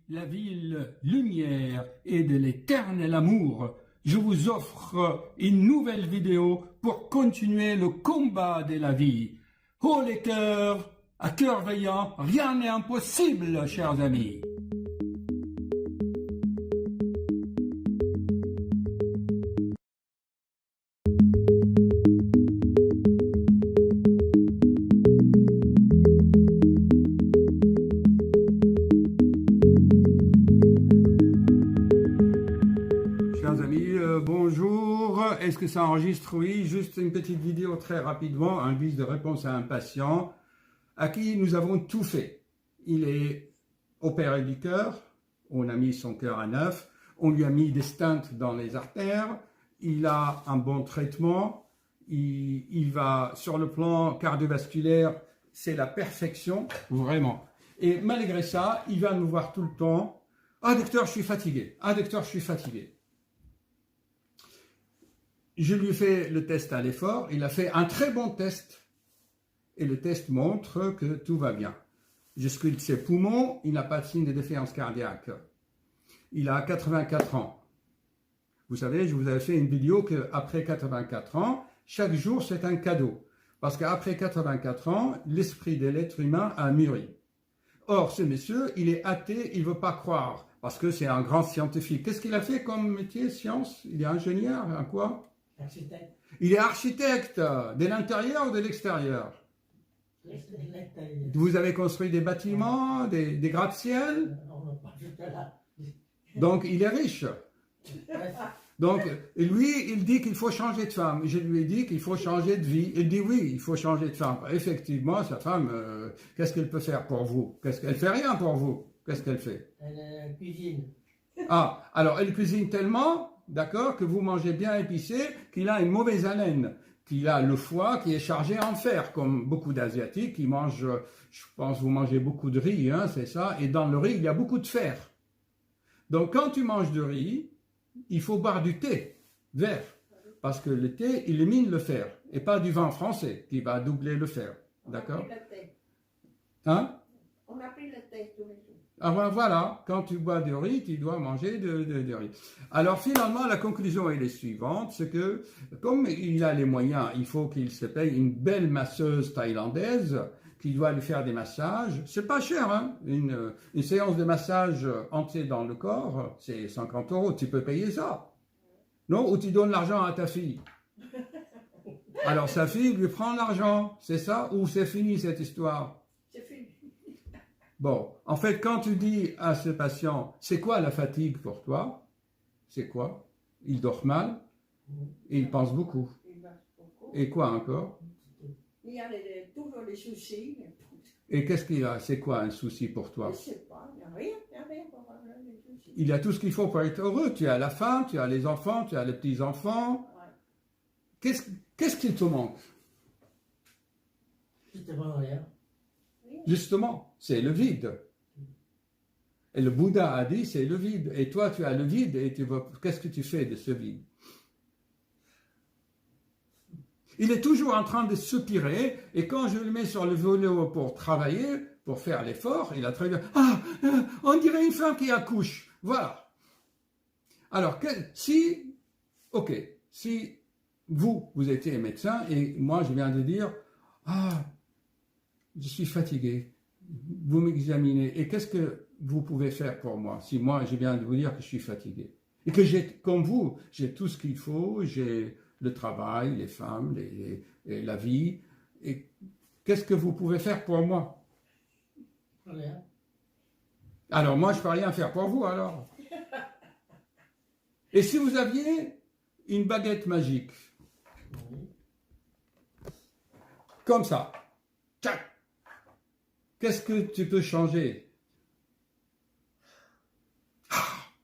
la ville lumière et de l'éternel amour, je vous offre une nouvelle vidéo pour continuer le combat de la vie. Oh les cœurs, à cœur veillant, rien n'est impossible, chers amis. Chers amis, bonjour. Est-ce que ça enregistre? Oui, juste une petite vidéo très rapidement, un guise de réponse à un patient à qui nous avons tout fait. Il est opéré du cœur, on a mis son cœur à neuf, on lui a mis des stents dans les artères, il a un bon traitement, il va sur le plan cardiovasculaire, c'est la perfection, vraiment. Et malgré ça, il va nous voir tout le temps. Ah docteur, je suis fatigué. Ah docteur, je suis fatigué. Je lui ai fait le test à l'effort, il a fait un très bon test. Et le test montre que tout va bien. Je sculpte ses poumons, il n'a pas de signe de défaillance cardiaque. Il a 84 ans. Vous savez, je vous avais fait une vidéo qu'après 84 ans, chaque jour c'est un cadeau. Parce qu'après 84 ans, l'esprit de l'être humain a mûri. Or, ce monsieur, il est athée, il ne veut pas croire. Parce que c'est un grand scientifique. Qu'est-ce qu'il a fait comme métier, science? Il est ingénieur, un quoi? Architecte. Il est architecte, de l'intérieur ou de l'extérieur? Vous avez construit des bâtiments, des gratte-ciel? Donc, il est riche. Donc, lui, il dit qu'il faut changer de femme. Je lui ai dit qu'il faut changer de vie. Il dit oui, il faut changer de femme. Effectivement, sa femme, qu'est-ce qu'elle peut faire pour vous? Elle fait rien pour vous. Qu'est-ce qu'elle fait? Elle cuisine. Ah, alors elle cuisine tellement, d'accord, que vous mangez bien épicé, qu'il a une mauvaise haleine. Qu'il a le foie qui est chargé en fer, comme beaucoup d'Asiatiques qui mangent, je pense vous mangez beaucoup de riz, hein, c'est ça, et dans le riz, il y a beaucoup de fer. Donc quand tu manges du riz, il faut boire du thé vert, parce que le thé élimine le fer, et pas du vin français qui va doubler le fer, d'accord? Hein? On a pris le thé tous les jours. Ah ben voilà, quand tu bois du riz, tu dois manger du riz. Alors finalement, la conclusion est la suivante, c'est que comme il a les moyens, il faut qu'il se paye une belle masseuse thaïlandaise qui doit lui faire des massages. C'est pas cher, hein? Une séance de massage entier dans le corps, c'est 50 €, tu peux payer ça. Non? Ou tu donnes l'argent à ta fille. Alors sa fille lui prend l'argent, c'est ça? Ou c'est fini cette histoire? C'est fini. Bon, en fait, quand tu dis à ce patient, c'est quoi la fatigue pour toi? C'est quoi? Il dort mal et il pense beaucoup. Il va beaucoup. Et quoi encore? Il y a toujours les soucis. Et qu'est-ce qu'il a? C'est quoi un souci pour Je toi? ne sais pas, il n'y a rien pour avoir les soucis. Il a tout ce qu'il faut pour être heureux. Tu as la femme, tu as les enfants, tu as les petits-enfants. Ouais. Qu'est-ce qu'il te manque? Justement rien. Justement, c'est le vide. Et le Bouddha a dit, c'est le vide. Et toi, tu as le vide et qu'est-ce que tu fais de ce vide? Il est toujours en train de soupirer et quand je le mets sur le vélo pour travailler, pour faire l'effort, il a très bien. Ah, on dirait une femme qui accouche. Voilà. Alors, si vous étiez médecin et moi je viens de dire, ah, je suis fatigué, vous m'examinez et qu'est-ce que vous pouvez faire pour moi si moi je viens de vous dire que je suis fatigué et que comme vous, j'ai tout ce qu'il faut, j'ai le travail, les femmes, et la vie, et qu'est-ce que vous pouvez faire pour moi? Rien. Alors moi je peux rien faire pour vous alors. Et si vous aviez une baguette magique, comme ça, tchac, qu'est-ce que tu peux changer?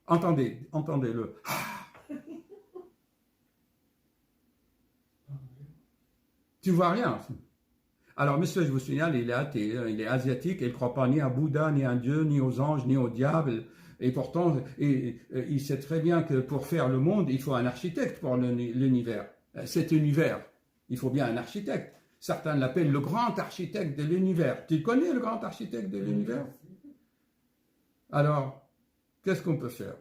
Entendez-le. Tu vois rien. Alors, monsieur, je vous signale, il est athée, il est asiatique, il ne croit pas ni à Bouddha, ni à Dieu, ni aux anges, ni au diable. Et pourtant, il sait très bien que pour faire le monde, il faut un architecte pour l'univers. Cet univers, il faut bien un architecte. Certains l'appellent le grand architecte de l'univers. Tu connais le grand architecte de l'univers? Alors, Qu'est-ce qu'on peut faire?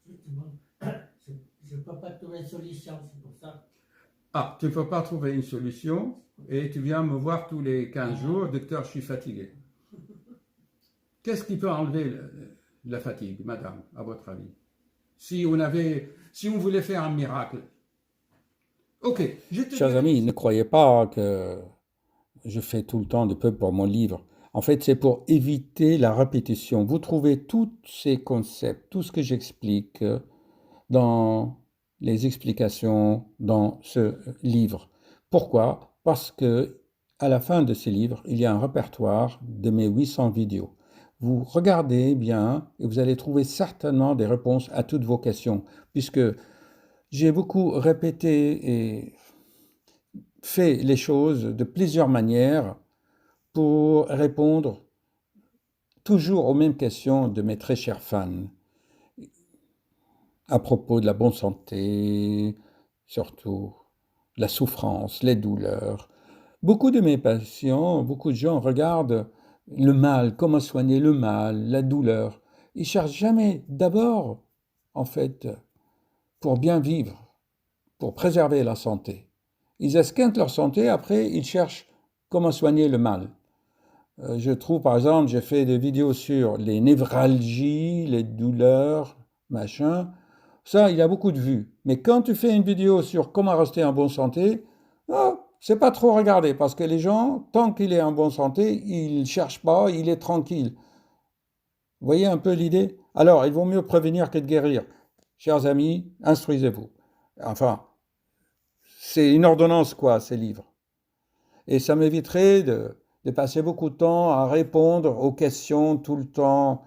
Justement, je ne peux pas trouver une solution, c'est pour ça. Ah, tu ne peux pas trouver une solution et tu viens me voir tous les 15 jours, docteur, je suis fatigué. Qu'est-ce qui peut enlever la fatigue, madame, à votre avis? Si on voulait faire un miracle. Ok, je te Chers dirai- amis, ne croyez pas que je fais tout le temps de pub pour mon livre. En fait, c'est pour éviter la répétition. Vous trouvez tous ces concepts, tout ce que j'explique dans les explications dans ce livre. Pourquoi? Parce que à la fin de ce livre, il y a un répertoire de mes 800 vidéos. Vous regardez bien et vous allez trouver certainement des réponses à toutes vos questions, puisque j'ai beaucoup répété et fait les choses de plusieurs manières pour répondre toujours aux mêmes questions de mes très chers fans à propos de la bonne santé, surtout la souffrance, les douleurs. Beaucoup de mes patients, beaucoup de gens regardent le mal, comment soigner le mal, la douleur. Ils cherchent jamais d'abord, en fait, pour bien vivre, pour préserver la santé. Ils esquintent leur santé, après ils cherchent comment soigner le mal. Je trouve, par exemple, j'ai fait des vidéos sur les névralgies, les douleurs, machin. Ça, il y a beaucoup de vues. Mais quand tu fais une vidéo sur comment rester en bonne santé, oh, c'est pas trop regardé parce que les gens, tant qu'il est en bonne santé, ils cherchent pas, il est tranquille. Vous voyez un peu l'idée? Alors, il vaut mieux prévenir que de guérir. Chers amis, instruisez-vous. Enfin, c'est une ordonnance, quoi, ces livres. Et ça m'éviterait de passer beaucoup de temps à répondre aux questions tout le temps,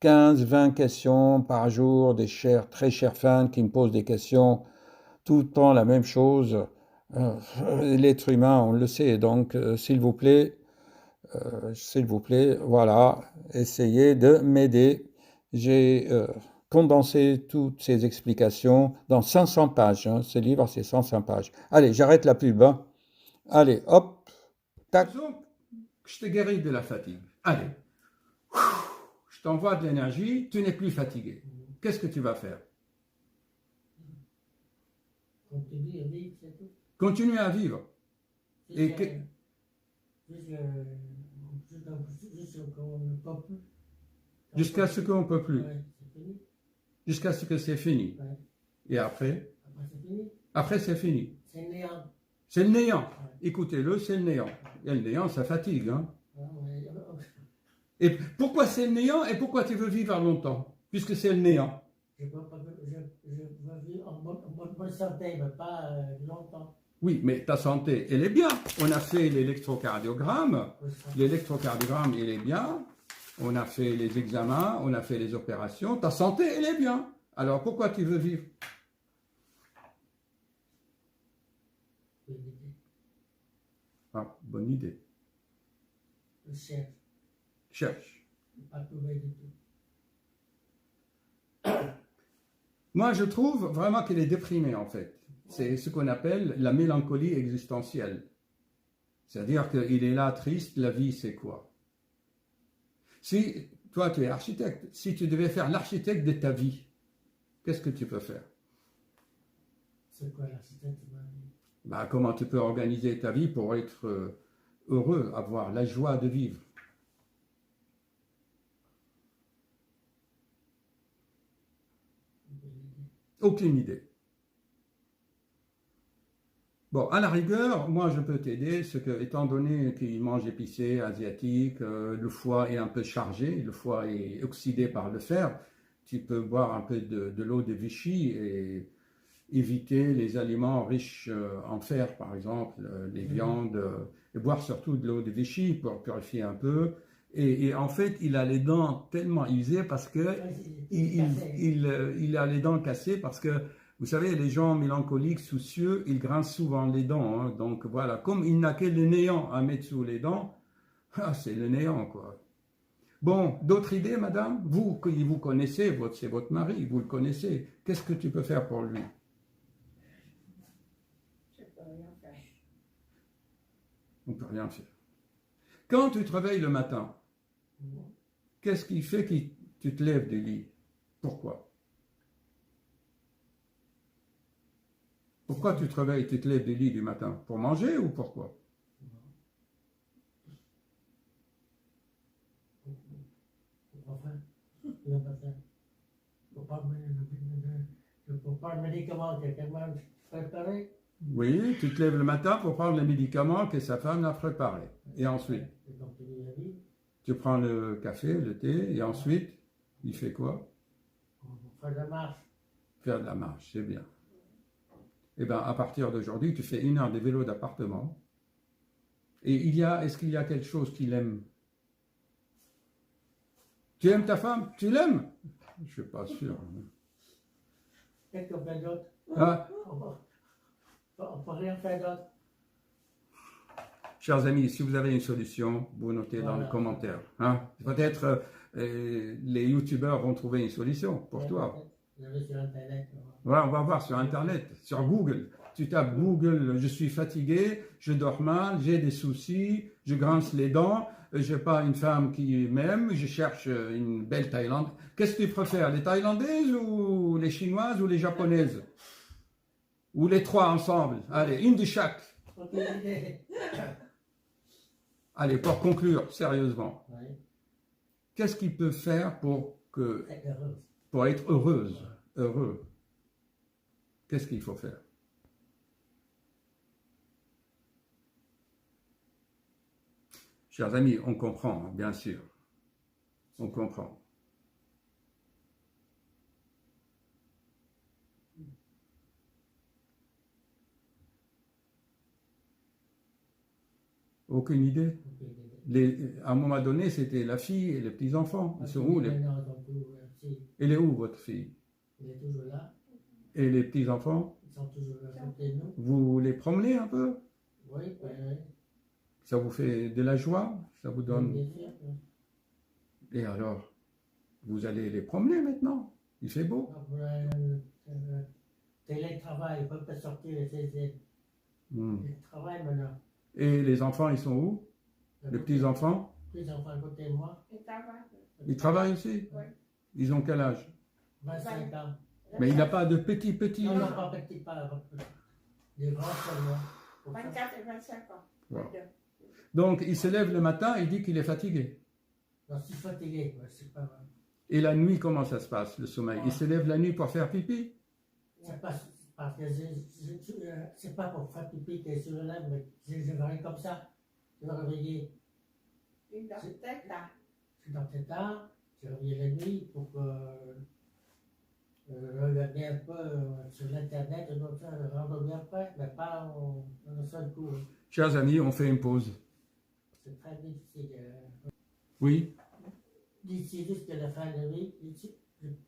15, 20 questions par jour, des très chers fans qui me posent des questions tout le temps la même chose. L'être humain, on le sait, donc s'il vous plaît, voilà, essayez de m'aider. J'ai condensé toutes ces explications dans 500 pages. Hein. Ce livre, c'est 105 pages. Allez, j'arrête la pub. Hein. Allez, hop, tac. Disons que je te guéris de la fatigue. Allez, je t'envoie de l'énergie, tu n'es plus fatigué. Qu'est-ce que tu vas faire? Continue à vivre, c'est tout. Continue à vivre. Et Juste, que- juste qu'on ne peut plus. Jusqu'à ce qu'on ne peut plus. Ouais, c'est fini. Jusqu'à ce que c'est fini. Ouais. Et après? Après, c'est fini. Après, c'est fini. C'est néant. C'est le néant. Ouais. Écoutez-le, c'est le néant. Et le néant, ça fatigue. Hein? Ouais, ouais. Et pourquoi c'est le néant et pourquoi tu veux vivre longtemps? Puisque c'est le néant. Je veux vivre en bonne santé, mais pas longtemps. Oui, mais ta santé, elle est bien. On a fait l'électrocardiogramme. Oui, ça. L'électrocardiogramme, il est bien. On a fait les examens, on a fait les opérations. Ta santé, elle est bien. Alors pourquoi tu veux vivre? Bonne idée. Ah, bonne idée. Je cherche. Cherche. Je n'ai pas trouvé du tout. Moi, je trouve vraiment qu'elle est déprimée, en fait. C'est ce qu'on appelle la mélancolie existentielle. C'est-à-dire qu'il est là triste, la vie, c'est quoi? Si toi, tu es architecte, si tu devais faire l'architecte de ta vie, qu'est-ce que tu peux faire? C'est quoi l'architecte de ma vie? Bah, comment tu peux organiser ta vie pour être heureux, avoir la joie de vivre? Bonne idée. Aucune idée. Bon, à la rigueur, moi je peux t'aider, c'est que, étant donné qu'il mange épicé, asiatique, le foie est un peu chargé, le foie est oxydé par le fer, tu peux boire un peu de l'eau de Vichy et éviter les aliments riches en fer, par exemple, les viandes, et boire surtout de l'eau de Vichy pour purifier un peu. Et en fait, il a les dents tellement usées parce que Ouais, c'est il a les dents cassées parce que, vous savez, les gens mélancoliques, soucieux, ils grincent souvent les dents. Hein. Donc voilà, comme il n'a que le néant à mettre sous les dents, ah, c'est le néant, quoi. Bon, d'autres idées, madame? Vous, qui vous connaissez, c'est votre mari, vous le connaissez. Qu'est-ce que tu peux faire pour lui? Je peux rien faire. On ne peut rien faire. Quand tu te réveilles le matin, Qu'est-ce qui fait que tu te lèves du lit? Pourquoi? Pourquoi tu te réveilles, tu te lèves du lit du matin? Pour manger ou pourquoi? Enfin, le matin. Pour pas le médicament que quelqu'un m'a préparé. Oui, tu te lèves le matin pour prendre le médicament que sa femme a préparé. Et ensuite, Et continuer la vie. tu prends le café, le thé, et ensuite, il fait quoi? On fait de la marche. Faire de la marche, c'est bien. Eh bien, à partir d'aujourd'hui, tu fais 1 heure de vélo d'appartement. Et est-ce qu'il y a quelque chose qu'il aime? Tu aimes ta femme? Tu l'aimes? Je ne suis pas sûr. Qu'est-ce qu'on fait d'autre? Ah, On peut rien faire d'autre. chers amis, si vous avez une solution, vous notez dans les commentaires. Hein? Peut-être les youtubeurs vont trouver une solution pour toi. Vous allez sur Internet. Voilà, on va voir sur Internet, sur Google. Tu tapes Google, je suis fatigué, je dors mal, j'ai des soucis, je grince les dents, je n'ai pas une femme qui m'aime, je cherche une belle Thaïlande. Qu'est-ce que tu préfères, les Thaïlandaises ou les Chinoises ou les Japonaises? Ou les trois ensemble? Allez, une de chaque. Aucune idée. Allez, pour conclure, sérieusement, Oui, qu'est-ce qu'il peut faire être heureux. pour être heureuse, heureux? Qu'est-ce qu'il faut faire? Chers amis, on comprend, bien sûr. On comprend. Aucune idée? À un moment donné, c'était la fille et les petits-enfants. Ils sont où Elle est où, votre fille? Il est toujours là. Et les petits-enfants? Ils sont toujours à côté de nous. Vous les promenez un peu? Oui, oui. Ça vous fait de la joie? Ça vous donne... Bien sûr. Et alors, vous allez les promener maintenant? Il fait beau? Télétravail, il ne peut pas sortir. Hmm. Il travaille maintenant. Et les enfants, ils sont où? Les petits-enfants? Les enfants à côté de moi. Et ça va? Ils travaillent aussi? Oui. Ils ont quel âge? 25 ans. Mais il n'a pas de petits. Non, non, pas petit, pas petit. Des grands seulement. Pour ça. 24 et 25 ans. Wow. Donc, il se lève le matin et dit qu'il est fatigué. Non, je suis fatigué, ouais, c'est pas vrai. Et la nuit, comment ça se passe, le sommeil? Il se lève la nuit pour faire pipi? C'est pas parce que c'est pas pour faire pipi que je me lève, mais je vais comme ça. Je vais réveiller. Une dans la tête, là. Je suis dans cet art, je reviens la nuit pour que regarder un peu sur l'internet, rendre bien prêt, mais pas en un seul coup. Chers amis, on fait une pause. C'est très difficile. Oui? D'ici jusqu'à la fin de la vie, je suis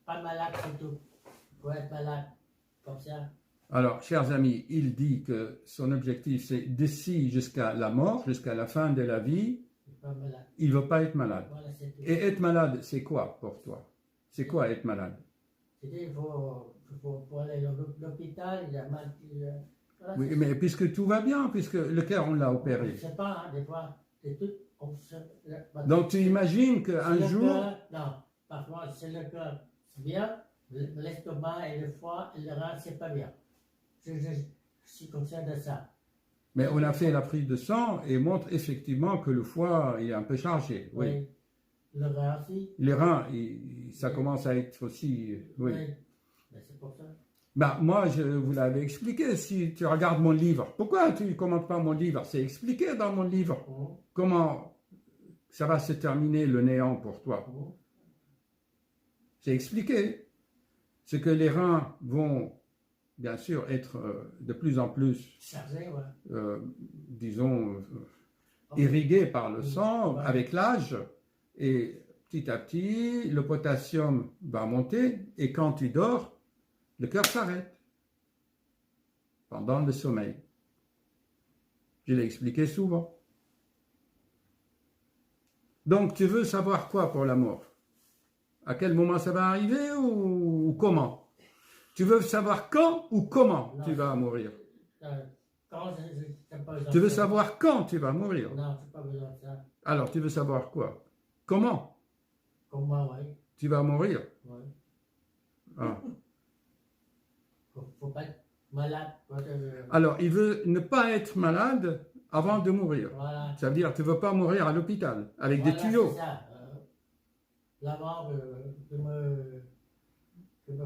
pas malade, c'est tout. Il faut être malade, comme ça. Alors, chers amis, il dit que son objectif, c'est d'ici jusqu'à la mort, jusqu'à la fin de la vie, Je suis pas malade. il ne veut pas être malade. Voilà, c'est tout. Et être malade, c'est quoi pour toi? C'est quoi être malade? C'est-à-dire, il faut aller à l'hôpital, il a mal. Voilà, Oui, c'est- mais puisque tout va bien, puisque le cœur, on l'a On opéré. ne sait pas, hein, des fois, c'est tout. Donc, tu imagines qu'un Le jour... cœur, non, parfois, c'est le cœur, c'est bien, l'estomac et le foie et le rein, c'est pas bien. Je suis conscient de ça. Mais on a fait la prise de sang et montre effectivement que le foie il est un peu chargé. Oui. Le rein aussi. Les reins, ça commence à être aussi... Oui. Mais c'est pour ça. Ben, moi, je vous l'avais expliqué. Si tu regardes mon livre, pourquoi tu ne commentes pas mon livre? C'est expliqué dans mon livre. Oh, Comment ça va se terminer le néant pour toi? oh. C'est expliqué. C'est que les reins vont, bien sûr, être de plus en plus, Chargé, ouais. disons, irrigués par le sang Ouais. avec l'âge. Et petit à petit, le potassium va monter. Et quand tu dors, le cœur s'arrête pendant le sommeil. Je l'ai expliqué souvent. Donc, tu veux savoir quoi pour la mort? À quel moment ça va arriver ou comment? Tu veux savoir quand ou comment Non. tu vas mourir? Quand j'ai pas besoin Tu veux de ça. savoir quand tu vas mourir? Non, j'ai pas besoin de ça. Alors, tu veux savoir quoi? Comment? Comment, oui. Tu vas mourir. Ouais. Ah. Faut pas être malade. Alors, il veut ne pas être malade avant de mourir. Voilà. Ça veut dire que tu ne veux pas mourir à l'hôpital avec des Voilà, tuyaux. c'est ça. La mort ne me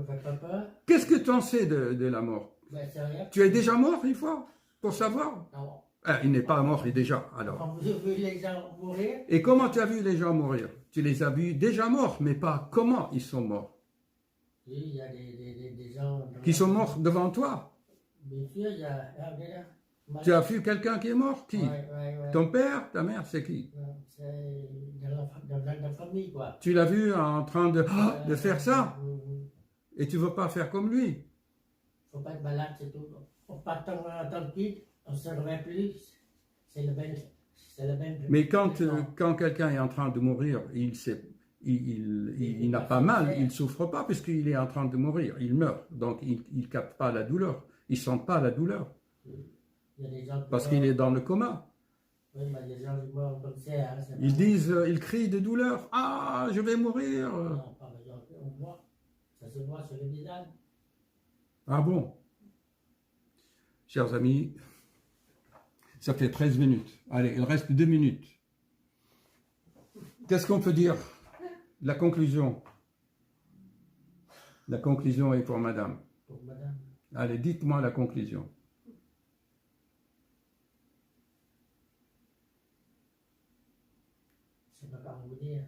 fait pas peur. Qu'est-ce que tu en sais de la mort? Ben, c'est rien. Tu es déjà mort une fois pour savoir? Non. Ah, il n'est pas mort déjà, alors. Quand vous avez vu les gens mourir, Et comment tu as vu les gens mourir? Tu les as vus déjà morts, mais pas comment ils sont morts. oui, il y a des gens. Qui sont morts devant toi. Bien sûr, il y a. Tu as vu quelqu'un qui est mort? Qui? Ouais. Ton père, ta mère, c'est qui? C'est dans la famille, quoi. Tu l'as vu en train de faire ça? Et tu veux pas faire comme lui? Faut pas être malade, c'est tout. On part tant pis, on se réveille plus. C'est le même. Mais quand quelqu'un est en train de mourir, il n'a pas mal, il ne souffre pas puisqu'il est en train de mourir, il meurt. Donc il ne capte pas la douleur, il ne sent pas la douleur Il y a des gens parce qu'il est dans le coma. Oui, mais les gens qui meurent comme ça, hein, c'est Ils pas- disent, ils crient de douleur, ah, je vais mourir. Non, pas les gens, on voit. Ça se voit sur le visage. Ah bon? Chers amis, ça fait 13 minutes. Allez, il reste 2 minutes. Qu'est-ce qu'on peut dire? La conclusion. La conclusion est pour madame. Pour madame. Allez, dites-moi la conclusion. Je ne peux pas vous dire.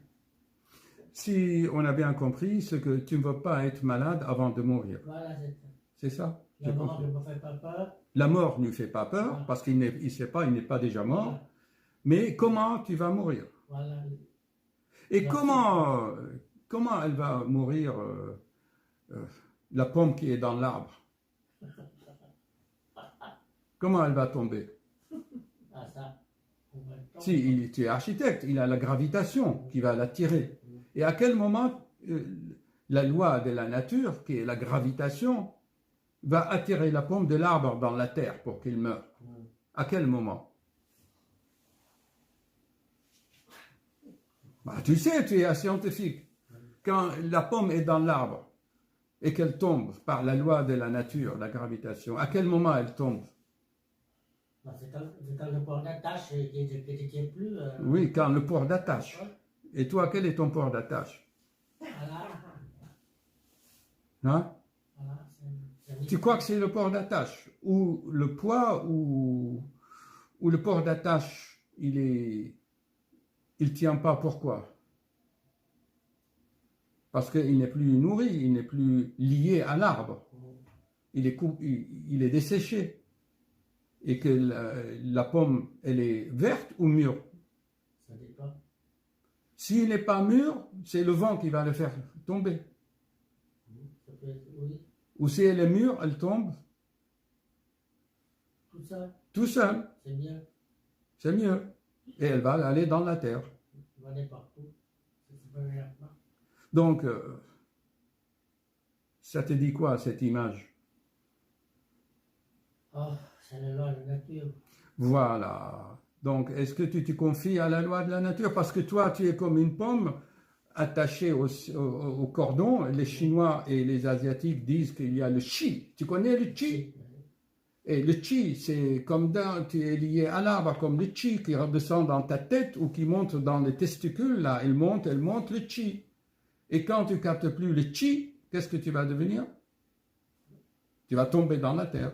Si on a bien compris, c'est que tu ne veux pas être malade avant de mourir. Voilà, c'est ça. C'est ça? La J'ai mort compris. ne me fait pas peur. La mort ne lui fait pas peur parce qu'il ne sait pas, il n'est pas déjà mort. Voilà. Mais comment tu vas mourir? Voilà. Et Merci. comment elle va mourir, la pomme qui est dans l'arbre? Comment elle va tomber? Ah, ça. On va le temps. Si tu es architecte, il a la gravitation qui va l'attirer. Et à quel moment la loi de la nature, qui est la gravitation, va attirer la pomme de l'arbre dans la terre pour qu'il meure? À quel moment? Bah, tu sais, tu es un scientifique. Quand la pomme est dans l'arbre et qu'elle tombe par la loi de la nature, la gravitation, à quel moment elle tombe? Bah, c'est quand le port d'attache qui ne tient plus. Oui, quand le port d'attache. Ouais. Et toi, quel est ton port d'attache? Voilà. Hein? Voilà. C'est- Tu crois que c'est le port d'attache? Ou le poids, ou le port d'attache, il tient pas, pourquoi? Parce qu'il n'est plus nourri, il n'est plus lié à l'arbre. Il est desséché. Et que la pomme, elle est verte ou mûre? Ça dépend. S'il n'est pas mûr, c'est le vent qui va le faire tomber. Ça peut être, oui, Ou si elle est mûre, elle tombe tout ça, tout seul. c'est bien. C'est mieux. Et elle va aller dans la terre. On va aller partout. C'est pas bien. Donc, ça te dit quoi, cette image? Oh, c'est la loi de la nature. Voilà. Donc, est-ce que tu te confies à la loi de la nature? Parce que toi, tu es comme une pomme attachée au cordon. Les Chinois et les Asiatiques disent qu'il y a le chi. Tu connais le chi? Et le chi, c'est comme tu es lié à l'arbre, comme le chi qui redescend dans ta tête ou qui monte dans les testicules. Là, elle monte, le chi. Et quand tu captes plus le chi, qu'est-ce que tu vas devenir? Tu vas tomber dans la terre.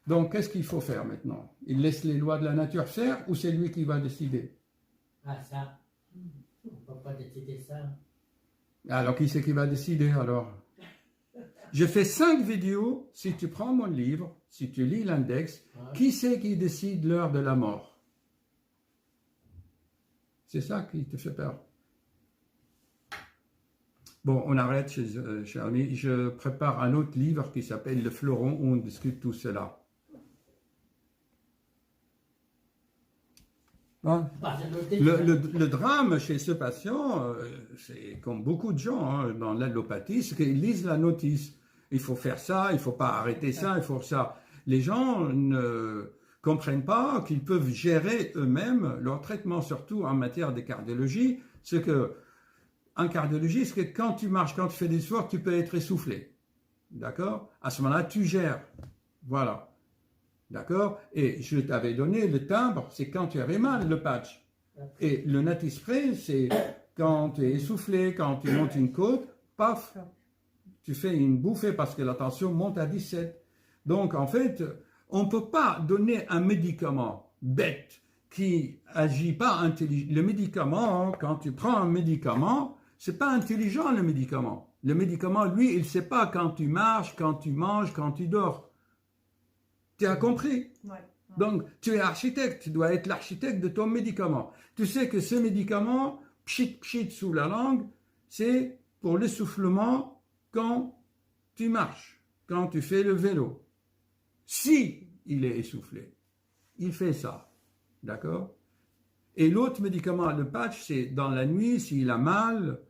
Donc, qu'est-ce qu'il faut faire maintenant? Il laisse les lois de la nature faire ou c'est lui qui va décider? Ah, ça. On ne peut pas décider ça. Alors, qui c'est qui va décider alors? Je fais 5 vidéos, si tu prends mon livre, si tu lis l'index, qui c'est qui décide l'heure de la mort? C'est ça qui te fait peur. Bon, on arrête, chers amis. Je prépare un autre livre qui s'appelle Le Fleuron, où on discute tout cela. Hein? Bah, c'est noté. Le drame chez ce patient, c'est comme beaucoup de gens hein, dans l'allopathie, c'est qu'ils lisent la notice. Il faut faire ça, il ne faut pas arrêter ça, il faut ça. Les gens ne comprennent pas qu'ils peuvent gérer eux-mêmes leur traitement, surtout en matière de cardiologie. C'est que en cardiologie, c'est que quand tu marches, quand tu fais des efforts, tu peux être essoufflé. D'accord? À ce moment-là, tu gères. Voilà. D'accord? Et je t'avais donné le timbre, c'est quand tu avais mal, le patch. Et le natispray, c'est quand tu es essoufflé, quand tu montes une côte, paf, tu fais une bouffée parce que la tension monte à 17. Donc, en fait, on ne peut pas donner un médicament bête qui agit pas intelligent. Le médicament, quand tu prends un médicament, c'est pas intelligent le médicament. Le médicament, lui, il ne sait pas quand tu marches, quand tu manges, quand tu dors. Tu as compris? Ouais. Donc, tu es architecte, tu dois être l'architecte de ton médicament. Tu sais que ce médicament, pchit, pchit sous la langue, c'est pour l'essoufflement quand tu marches, quand tu fais le vélo. Si il est essoufflé, il fait ça. D'accord? Et l'autre médicament, le patch, c'est dans la nuit, s'il a mal,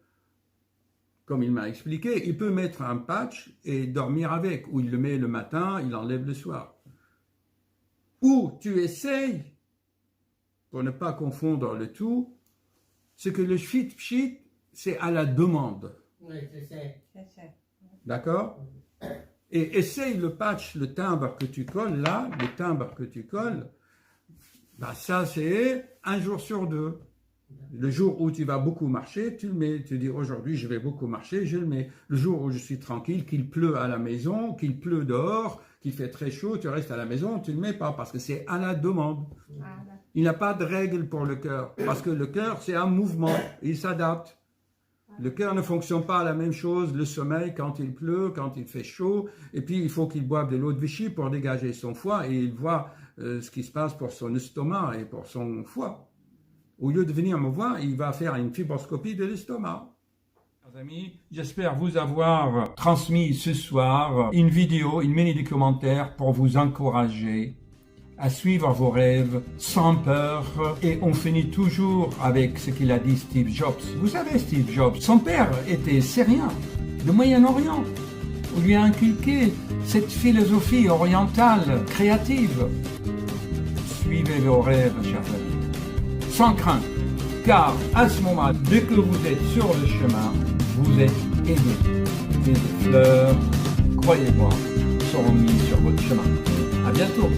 comme il m'a expliqué, il peut mettre un patch et dormir avec, ou il le met le matin, il l'enlève le soir. Ou tu essayes, pour ne pas confondre le tout, c'est que le pchit, c'est à la demande. Oui, je sais. D'accord? Et essaye le patch, le timbre que tu colles là, le timbre que tu colles, ben ça c'est un jour sur deux. Le jour où tu vas beaucoup marcher, tu le mets. Tu dis aujourd'hui je vais beaucoup marcher, je le mets. Le jour où je suis tranquille, qu'il pleut à la maison, qu'il pleut dehors, qu'il fait très chaud, tu restes à la maison, tu ne le mets pas parce que c'est à la demande. Il n'y a pas de règle pour le cœur parce que le cœur c'est un mouvement, il s'adapte. Le cœur ne fonctionne pas à la même chose, le sommeil quand il pleut, quand il fait chaud, et puis il faut qu'il boive de l'eau de Vichy pour dégager son foie et il voit ce qui se passe pour son estomac et pour son foie. Au lieu de venir me voir, il va faire une fibroscopie de l'estomac. Chers amis, j'espère vous avoir transmis ce soir une vidéo, une mini-documentaire pour vous encourager à suivre vos rêves sans peur. Et on finit toujours avec ce qu'il a dit Steve Jobs. Vous savez, Steve Jobs, son père était syrien, du Moyen-Orient. On lui a inculqué cette philosophie orientale, créative. Suivez vos rêves, chers amis, sans crainte, car à ce moment, dès que vous êtes sur le chemin, vous êtes aidé. Des fleurs, croyez-moi, seront mises sur votre chemin. À bientôt.